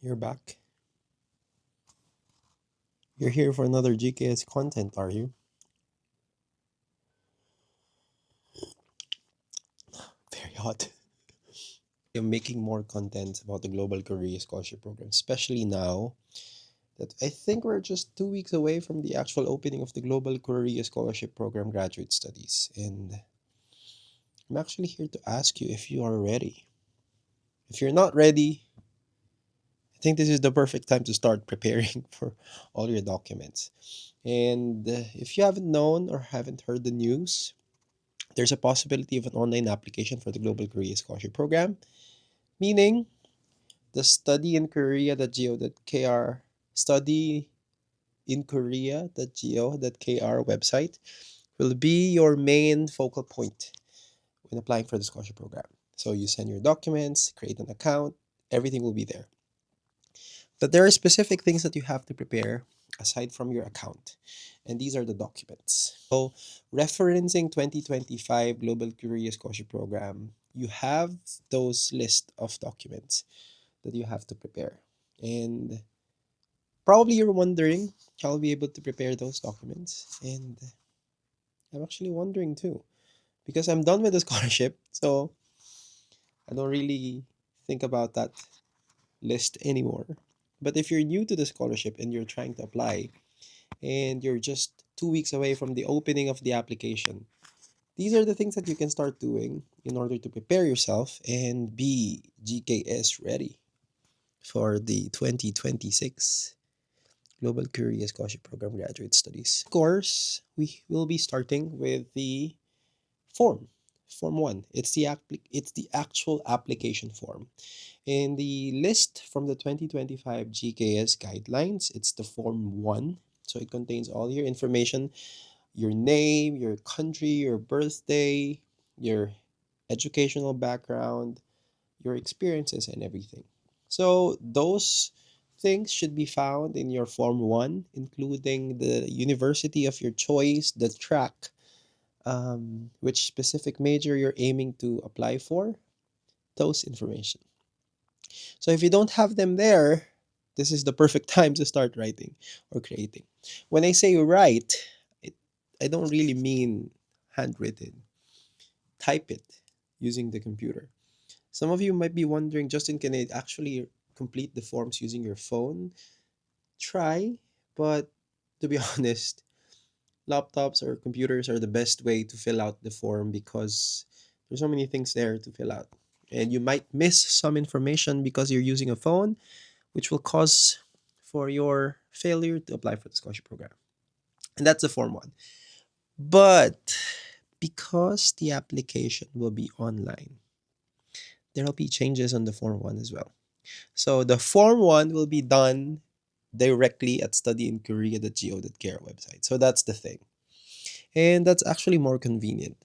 You're back. You're here for another GKS content, are you? Very hot. I'm making more content about the Global Career Scholarship Program, especially now that I think we're just 2 weeks away from the actual opening of the Global Career Scholarship Program graduate studies. And I'm actually here to ask you if you are ready. If you're not ready, I think this is the perfect time to start preparing for all your documents. And if you haven't known or haven't heard the news, there's a possibility of an online application for the Global Korea Scholarship Program, meaning the studyinkorea.go.kr website will be your main focal point when applying for the scholarship program. So you send your documents, create an account, everything will be there. But there are specific things that you have to prepare aside from your account. And these are the documents. So, referencing 2025 Global Career Scholarship Program, you have those list of documents that you have to prepare. And probably you're wondering how I'll be able to prepare those documents. And I'm actually wondering too, because I'm done with the scholarship. So, I don't really think about that list anymore. But if you're new to the scholarship and you're trying to apply, and you're just 2 weeks away from the opening of the application, these are the things that you can start doing in order to prepare yourself and be GKS ready for the 2026 Global Career Scholarship Program Graduate Studies. Of course, we will be starting with the form. Form 1. It's the actual application form. In the list from the 2025 GKS guidelines, it's the Form 1. So it contains all your information, your name, your country, your birthday, your educational background, your experiences, and everything. So those things should be found in your Form 1, including the university of your choice, the track, which specific major you're aiming to apply for, those information. So if you don't have them there, this is the perfect time to start writing or creating. When I say write, it, I don't really mean handwritten. Type it using the computer. Some of you might be wondering, Justin, can I actually complete the forms using your phone? Try, but to be honest, laptops or computers are the best way to fill out the form because there's so many things there to fill out. And you might miss some information because you're using a phone, which will cause for your failure to apply for the scholarship program. And that's the form 1. But because the application will be online, there will be changes on the form 1 as well. So the form 1 will be done directly at studyinkorea.go.kr website. So that's the thing. And that's actually more convenient.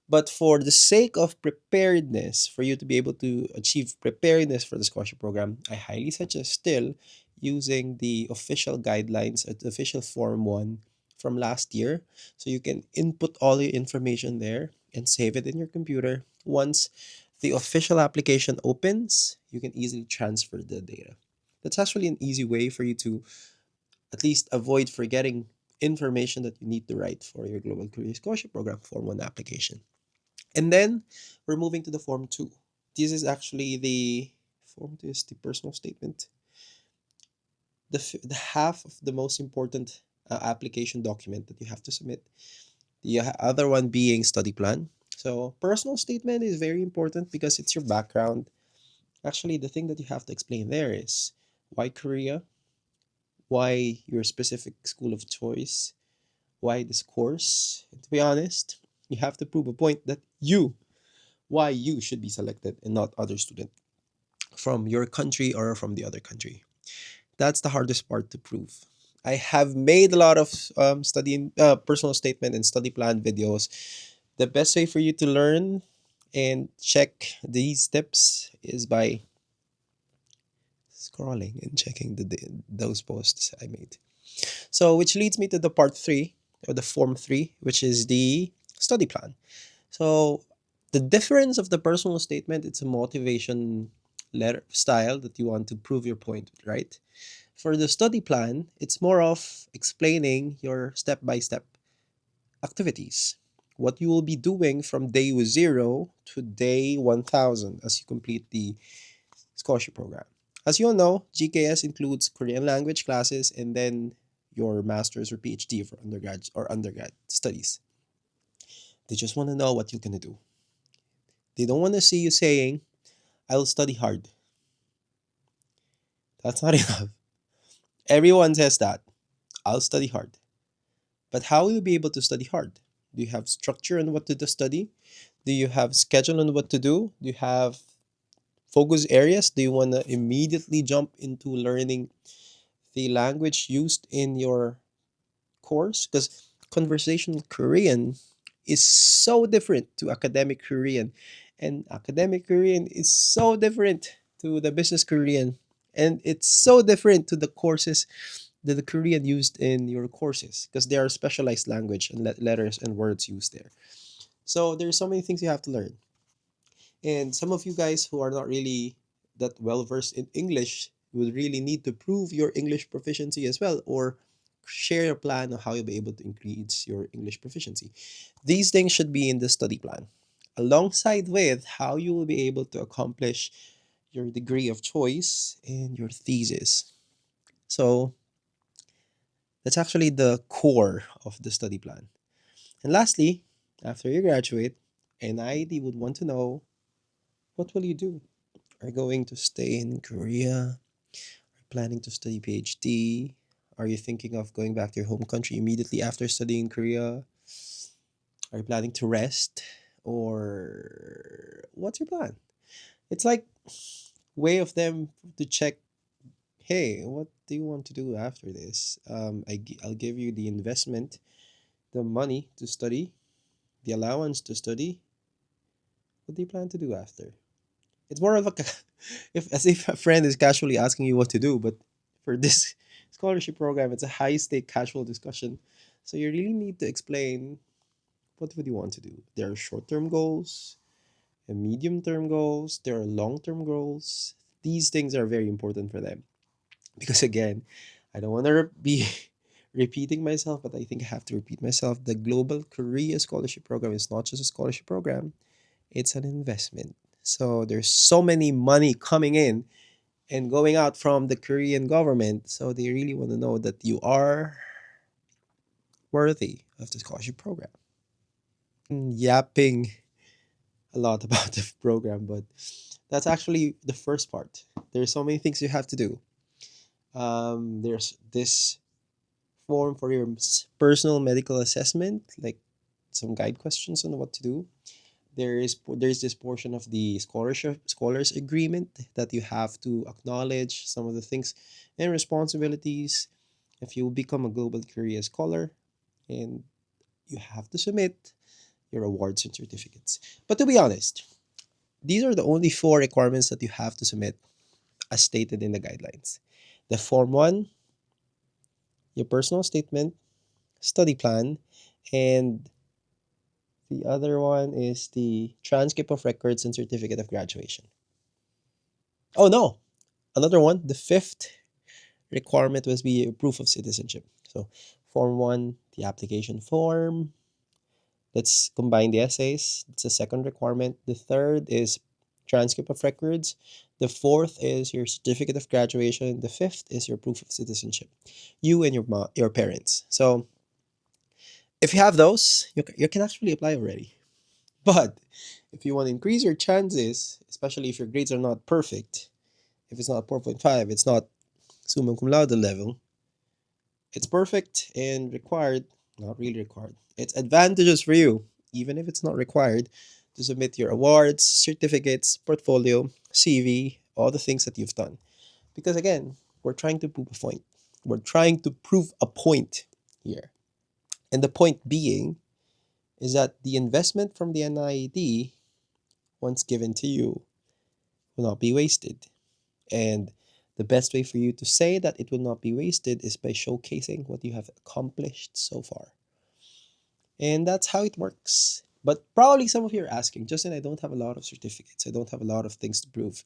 But for the sake of preparedness, for you to be able to achieve preparedness for the scholarship program, I highly suggest still using the official guidelines at the official Form 1 from last year. So you can input all your information there and save it in your computer. Once the official application opens, you can easily transfer the data. That's actually an easy way for you to at least avoid forgetting information that you need to write for your Global Career Scholarship Program Form 1 application. And then we're moving to the Form 2. This is actually the Form 2 is the personal statement. The half of the most important application document that you have to submit. The other one being study plan. So personal statement is very important because it's your background. Actually, the thing that you have to explain there is why Korea, why your specific school of choice, why this course. And to be honest, you have to prove a point that why you should be selected and not other student from your country or from the other country. That's the hardest part to prove. I have made a lot of studying personal statement and study plan videos. The best way for you to learn and check these tips is by scrolling and checking those posts I made. So, which leads me to the part 3 or the form 3, which is the study plan. So, the difference of the personal statement, it's a motivation letter style that you want to prove your point, right? For the study plan, it's more of explaining your step by step activities. What you will be doing from day 0 to day 1000 as you complete the scholarship program. As you all know, GKS includes Korean language classes and then your master's or PhD for undergrad or undergrad studies. They just want to know what you're going to do. They don't want to see you saying, I'll study hard. That's not enough. Everyone says that. I'll study hard. But how will you be able to study hard? Do you have structure on what to study? Do you have schedule on what to do? Do you have focus areas? Do you want to immediately jump into learning the language used in your course? Because conversational Korean is so different to academic Korean, and academic Korean is so different to the business Korean, and it's so different to the courses that the Korean used in your courses because there are specialized language and letters and words used there. So there's so many things you have to learn. And some of you guys who are not really that well versed in English will really need to prove your English proficiency as well, or share a plan of how you'll be able to increase your English proficiency. These things should be in the study plan, alongside with how you will be able to accomplish your degree of choice and your thesis. So that's actually the core of the study plan. And lastly, after you graduate, NIED would want to know, what will you do? Are you going to stay in Korea? Are you planning to study PhD? Are you thinking of going back to your home country immediately after studying in Korea? Are you planning to rest? Or what's your plan? It's like way of them to check, hey, what do you want to do after this? I'll give you the investment, the money to study, the allowance to study. What do you plan to do after? It's more of a if as if a friend is casually asking you what to do, but for this scholarship program, it's a high stake casual discussion. So you really need to explain, what would you want to do. There are short term goals, and medium term goals. There are long term goals. These things are very important for them because again, I don't want to be repeating myself, but I think I have to repeat myself. The Global Korea Scholarship Program is not just a scholarship program; it's an investment. So there's so many money coming in and going out from the Korean government. So they really want to know that you are worthy of the scholarship program. Yapping a lot about the program, but that's actually the first part. There's so many things you have to do. There's this form for your personal medical assessment, like some guide questions on what to do. There's this portion of the scholars agreement that you have to acknowledge some of the things and responsibilities if you become a global career scholar, and you have to submit your awards and certificates. But to be honest, these are the only four requirements that you have to submit as stated in the guidelines. The form 1, your personal statement, study plan, and the other one is the transcript of records and certificate of graduation. Oh no, another one, the fifth requirement was be a proof of citizenship. So form 1, the application form. Let's combine the essays. It's the second requirement. The third is transcript of records. The fourth is your certificate of graduation. The fifth is your proof of citizenship. You and your parents. So if you have those, you can actually apply already. But if you want to increase your chances, especially if your grades are not perfect, if it's not 4.5, it's not summa cum laude level, it's perfect and required, not really required. It's advantageous for you, even if it's not required, to submit your awards, certificates, portfolio, CV, all the things that you've done. Because again, we're trying to prove a point. We're trying to prove a point here. And the point being is that the investment from the NIED, once given to you, will not be wasted. And the best way for you to say that it will not be wasted is by showcasing what you have accomplished so far. And that's how it works. But probably some of you are asking, Justin, I don't have a lot of certificates. I don't have a lot of things to prove.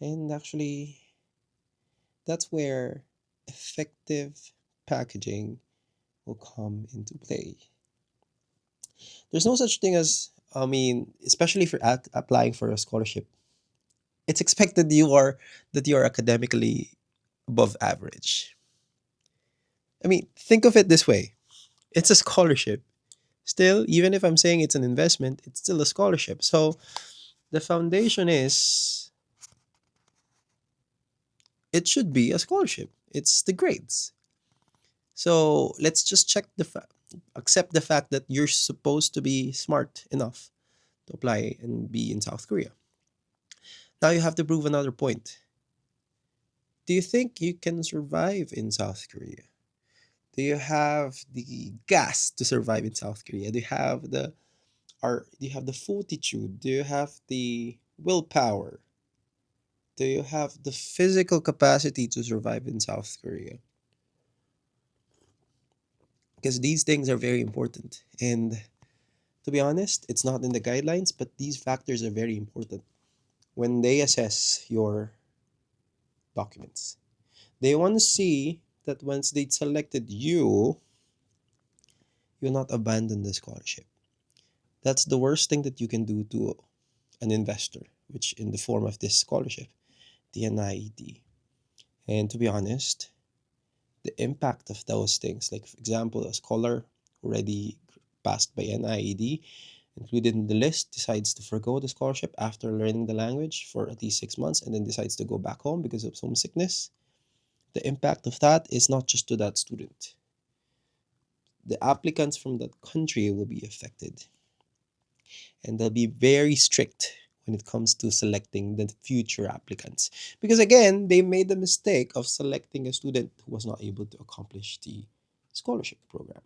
And actually, that's where effective packaging will come into play. There's no such thing as, I mean, especially for applying for a scholarship, it's expected that you are academically above average. I mean, think of it this way. It's a scholarship. Still, even if I'm saying it's an investment, it's still a scholarship. So the foundation is it should be a scholarship. It's the grades. So let's just accept the fact that you're supposed to be smart enough to apply and be in South Korea. Now you have to prove another point. Do you think you can survive in South Korea? Do you have the gas to survive in South Korea? Do you have the fortitude? Do you have the willpower? Do you have the physical capacity to survive in South Korea? Because these things are very important. And to be honest, it's not in the guidelines, but these factors are very important when they assess your documents. They want to see that once they selected you, you'll not abandon the scholarship. That's the worst thing that you can do to an investor, which in the form of this scholarship, the NIED. And to be honest, the impact of those things, like for example, a scholar already passed by NIED, included in the list, decides to forgo the scholarship after learning the language for at least 6 months and then decides to go back home because of homesickness. The impact of that is not just to that student. The applicants from that country will be affected, and they'll be very strict when it comes to selecting the future applicants. Because again, they made the mistake of selecting a student who was not able to accomplish the scholarship program.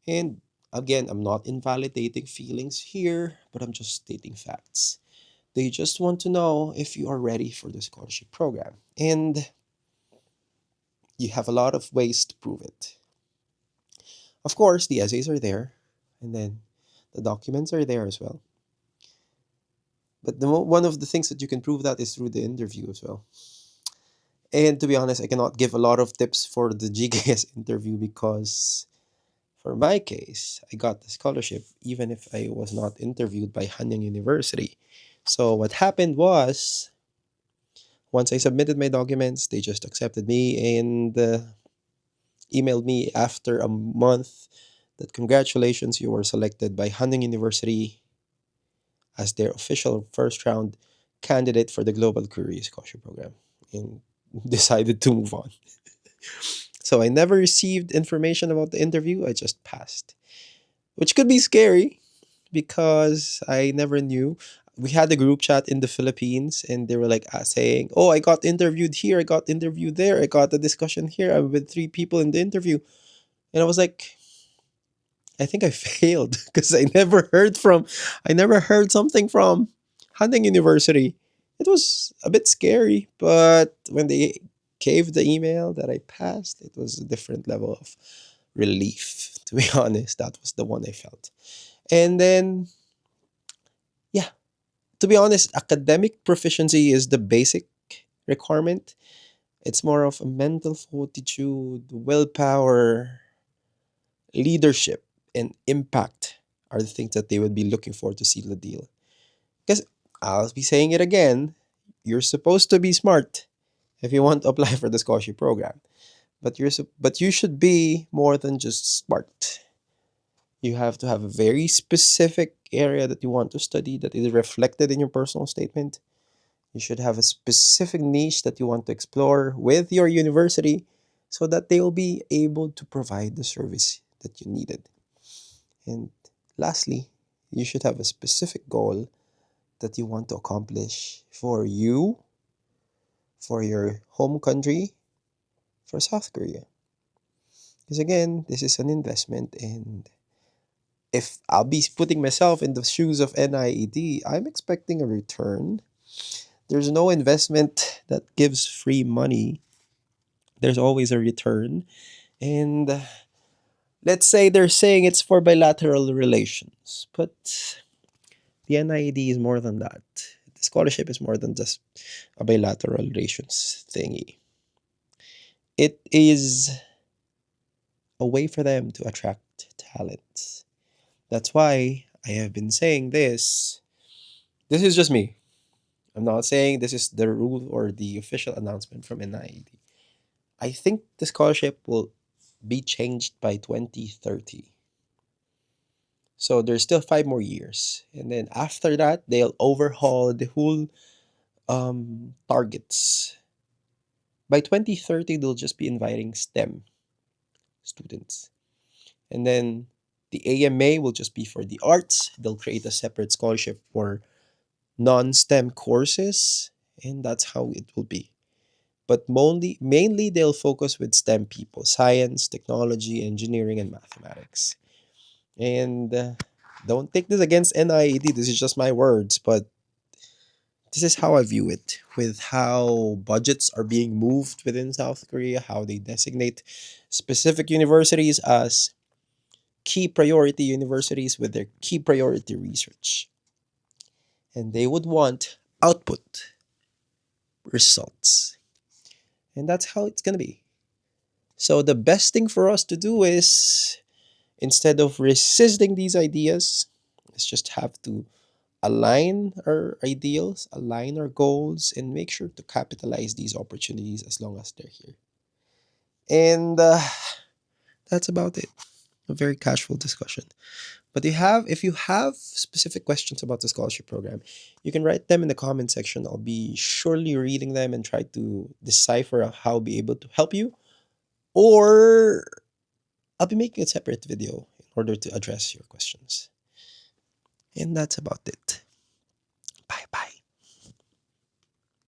And again, I'm not invalidating feelings here, but I'm just stating facts. They just want to know if you are ready for the scholarship program. And you have a lot of ways to prove it. Of course, the essays are there, and then the documents are there as well. But one of the things that you can prove that is through the interview as well. And to be honest, I cannot give a lot of tips for the GKS interview because for my case, I got the scholarship even if I was not interviewed by Hanyang University. So what happened was, once I submitted my documents, they just accepted me and emailed me after a month that congratulations, you were selected by Hanyang University as their official first round candidate for the Global Career Scholarship Program, and decided to move on. So I never received information about the interview, I just passed, which could be scary because I never knew. We had a group chat in the Philippines and they were like saying, "Oh, I got interviewed here, I got interviewed there, I got a discussion here. I'm with three people in the interview." And I was like, I think I failed because I never heard something from Hunting University. It was a bit scary, but when they gave the email that I passed, it was a different level of relief. To be honest, that was the one I felt. And then, yeah, to be honest, academic proficiency is the basic requirement. It's more of a mental fortitude, willpower, leadership, and impact are the things that they would be looking for to seal the deal. Because I'll be saying it again, you're supposed to be smart if you want to apply for the scholarship program. But you should be more than just smart. You have to have a very specific area that you want to study that is reflected in your personal statement. You should have a specific niche that you want to explore with your university so that they will be able to provide the service that you needed. And lastly, you should have a specific goal that you want to accomplish for you, for your home country, for South Korea. Because again, this is an investment, and if I'll be putting myself in the shoes of NIED, I'm expecting a return. There's no investment that gives free money. There's always a return. And let's say they're saying it's for bilateral relations, but the NIED is more than that. the scholarship is more than just a bilateral relations thingy. It is a way for them to attract talent. That's why I have been saying this. This is just me. I'm not saying this is the rule or the official announcement from NIED. I think the scholarship will be changed by 2030. So there's still 5 more years. And then after that, they'll overhaul the whole targets. By 2030, they'll just be inviting STEM students. And then the AMA will just be for the arts. They'll create a separate scholarship for non-STEM courses, and that's how it will be. But mainly they'll focus with STEM people: science, technology, engineering, and mathematics. And don't take this against NIED. This is just my words, but this is how I view it. With how budgets are being moved within South Korea, how they designate specific universities as key priority universities with their key priority research. And they would want output, results. And that's how it's going to be. So the best thing for us to do is, instead of resisting these ideas, let's just have to align our ideals, align our goals, and make sure to capitalize these opportunities as long as they're here. And that's about it. A very casual discussion. But if you have specific questions about the scholarship program, you can write them in the comment section. I'll be surely reading them and try to decipher how I'll be able to help you. Or I'll be making a separate video in order to address your questions. And that's about it.